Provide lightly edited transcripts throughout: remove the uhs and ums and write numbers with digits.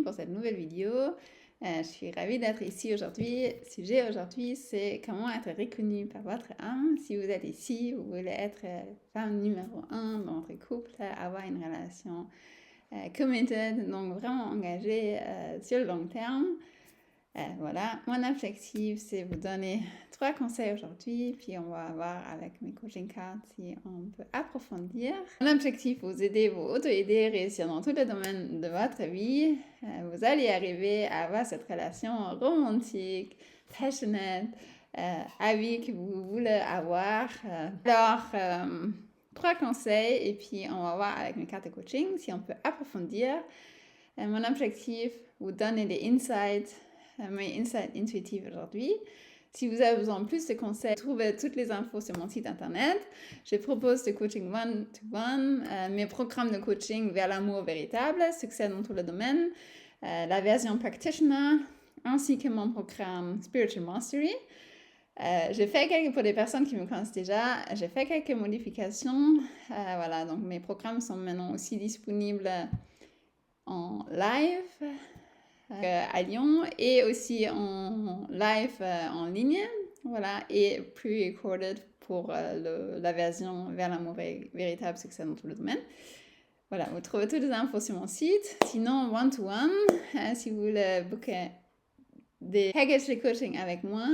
pour cette nouvelle vidéo. Je suis ravie d'être ici aujourd'hui. Le sujet aujourd'hui, c'est comment être reconnu par votre âme. Si vous êtes ici, vous voulez être femme numéro 1 dans votre couple, avoir une relation committed, donc vraiment engagée sur le long terme. Voilà, mon objectif, c'est vous donner 3 conseils aujourd'hui, puis on va voir avec mes coaching cards si on peut approfondir. Mon objectif, vous aider, vous auto-aider, réussir dans tous les domaines de votre vie. Vous allez arriver à avoir cette relation romantique, passionate, avis que vous voulez avoir. Alors, 3 conseils, et puis on va voir avec mes cartes de coaching si on peut approfondir. Mon objectif, vous donner des insights, mes insights intuitifs aujourd'hui. Si vous avez besoin de plus de conseils, trouvez toutes les infos sur mon site internet. Je propose des coaching one-to-one, mes programmes de coaching vers l'amour véritable, succès dans tous les domaines, la version practitioner, ainsi que mon programme Spiritual Mastery. J'ai fait pour des personnes qui me connaissent déjà, j'ai fait quelques modifications. Voilà, donc mes programmes sont maintenant aussi disponibles en live à Lyon et aussi en live en ligne, voilà, et pre-recorded pour la version vers l'amour véritable, succès dans tout le domaine. Voilà, vous trouvez toutes les infos sur mon site. Sinon, one-to-one, si vous voulez booker des packages de coaching avec moi,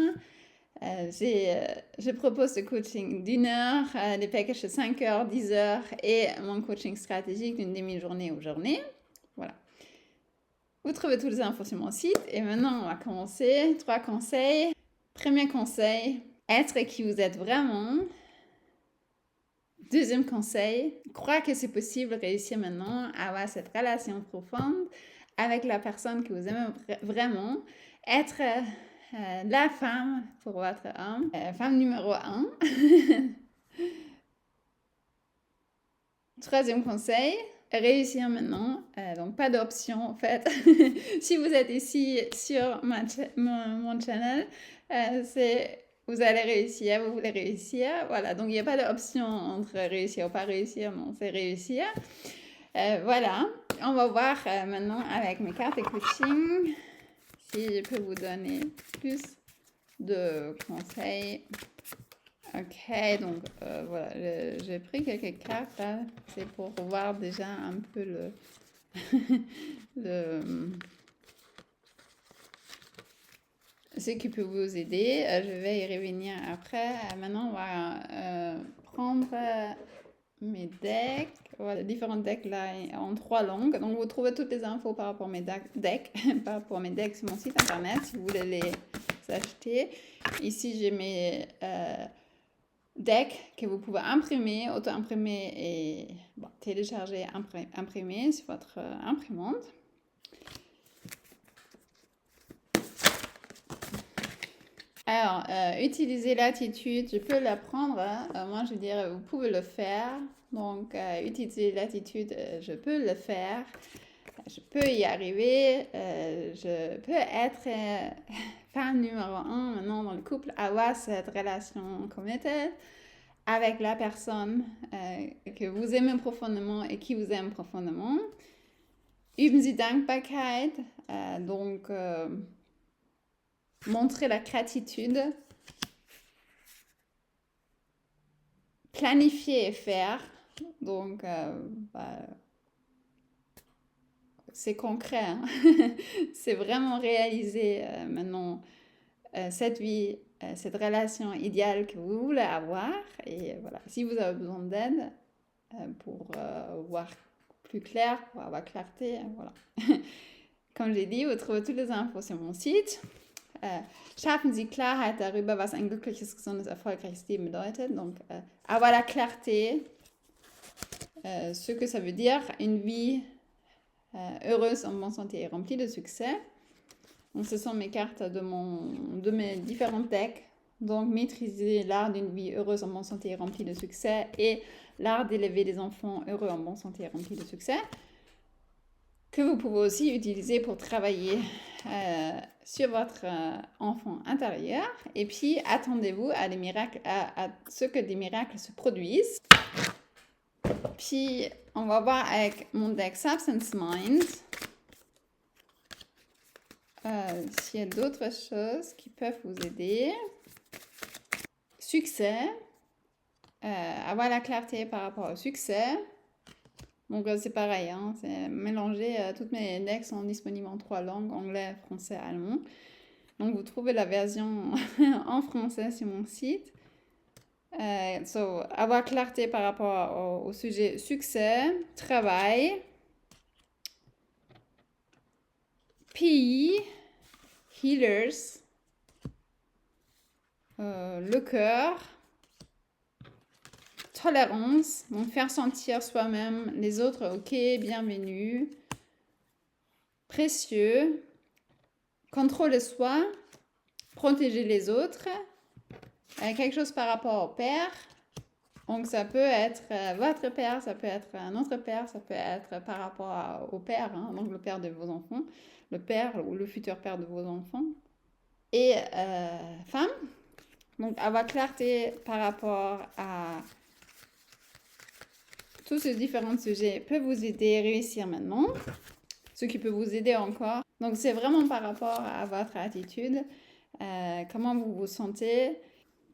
je propose des coaching d'1 heure, des packages de 5 heures, 10 heures et mon coaching stratégique d'une demi-journée ou journée. Voilà. Vous trouvez toutes les infos sur mon site. Et maintenant, on va commencer. 3 conseils. Premier conseil, être qui vous êtes vraiment. Deuxième conseil, croire que c'est possible de réussir maintenant à avoir cette relation profonde avec la personne que vous aimez vraiment. Être la femme pour votre âme. Femme numéro 1. Troisième conseil, réussir maintenant, donc pas d'option en fait. Si vous êtes ici sur mon channel, c'est vous allez réussir, vous voulez réussir, voilà. Donc il n'y a pas d'option entre réussir ou pas réussir, non, c'est réussir. Voilà, on va voir maintenant avec mes cartes de coaching si je peux vous donner plus de conseils. Ok, donc voilà, j'ai pris quelques cartes là, c'est pour voir déjà un peu ce qui peut vous aider. Je vais y revenir après. Maintenant, on va prendre mes decks, voilà, différents decks là en 3 langues. Donc, vous trouvez toutes les infos par rapport à mes decks, par rapport à mes decks sur mon site internet si vous voulez les acheter. Ici, j'ai mes deck que vous pouvez imprimer, auto-imprimer et télécharger, imprimer sur votre imprimante. Alors, utiliser l'attitude, je peux l'apprendre. Moi, je dirais, vous pouvez le faire. Donc, utiliser l'attitude, je peux le faire. Je peux y arriver. Je peux être femme numéro 1 maintenant dans le couple, avoir cette relation committed avec la personne que vous aimez profondément et qui vous aime profondément. Üben Sie Dankbarkeit, donc montrer la gratitude, planifier et faire, donc c'est concret, hein? C'est vraiment réaliser maintenant cette vie, cette relation idéale que vous voulez avoir. Et voilà, si vous avez besoin d'aide pour voir plus clair, pour avoir clarté, voilà. Comme j'ai dit, vous trouvez toutes les infos sur mon site. Schaffen Sie Klarheit darüber, was ein glückliches, gesundes, erfolgreiches Leben bedeutet. Donc, avoir la clarté, ce que ça veut dire, une vie heureuse, en bonne santé et remplie de succès. Donc, ce sont mes cartes de mes différents decks. Donc, maîtriser l'art d'une vie heureuse, en bonne santé et remplie de succès et l'art d'élever des enfants heureux, en bonne santé et remplis de succès. Que vous pouvez aussi utiliser pour travailler sur votre enfant intérieur. Et puis, attendez-vous à des miracles, à ce que des miracles se produisent. Puis, on va voir avec mon deck Substance Mind s'il y a d'autres choses qui peuvent vous aider. Succès. Avoir la clarté par rapport au succès. Donc, c'est pareil, hein, c'est mélanger. Toutes mes index sont disponibles en 3 langues, anglais, français, allemand. Donc, vous trouvez la version en français sur mon site. Avoir clarté par rapport au sujet succès, travail, pays, healers, le cœur, tolérance, donc faire sentir soi-même les autres ok, bienvenue, précieux, contrôle de soi, protéger les autres, quelque chose par rapport au père. Donc ça peut être votre père, ça peut être un autre père, ça peut être par rapport au père, hein, donc le père de vos enfants, le père ou le futur père de vos enfants. Et femme, donc avoir clarté par rapport à tous ces différents sujets peut vous aider à réussir maintenant. Ce qui peut vous aider encore. Donc c'est vraiment par rapport à votre attitude, comment vous vous sentez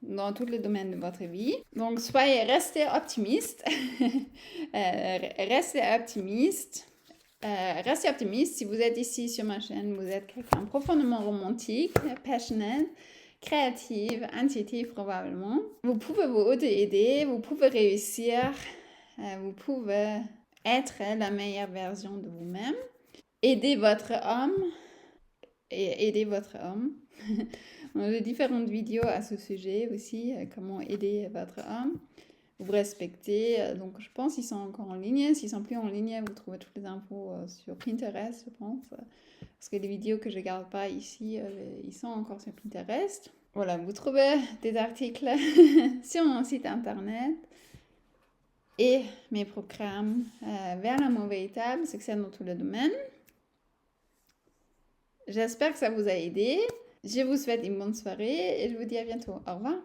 dans tous les domaines de votre vie. Donc, restez optimiste. Restez optimiste. Restez optimiste. Si vous êtes ici sur ma chaîne, vous êtes quelqu'un profondément romantique, passionate, créative, intuitive probablement. Vous pouvez vous auto-aider, vous pouvez réussir, vous pouvez être la meilleure version de vous-même. Aidez votre homme. Et aider votre homme. J'ai différentes vidéos à ce sujet aussi, comment aider votre homme. Vous respectez, donc je pense qu'ils sont encore en ligne. S'ils sont plus en ligne, vous trouvez toutes les infos sur Pinterest, je pense. Parce que les vidéos que je ne garde pas ici, ils sont encore sur Pinterest. Voilà, vous trouvez des articles sur mon site internet et mes programmes vers l'amour véritable, succès dans tous les domaines. J'espère que ça vous a aidé. Je vous souhaite une bonne soirée et je vous dis à bientôt. Au revoir.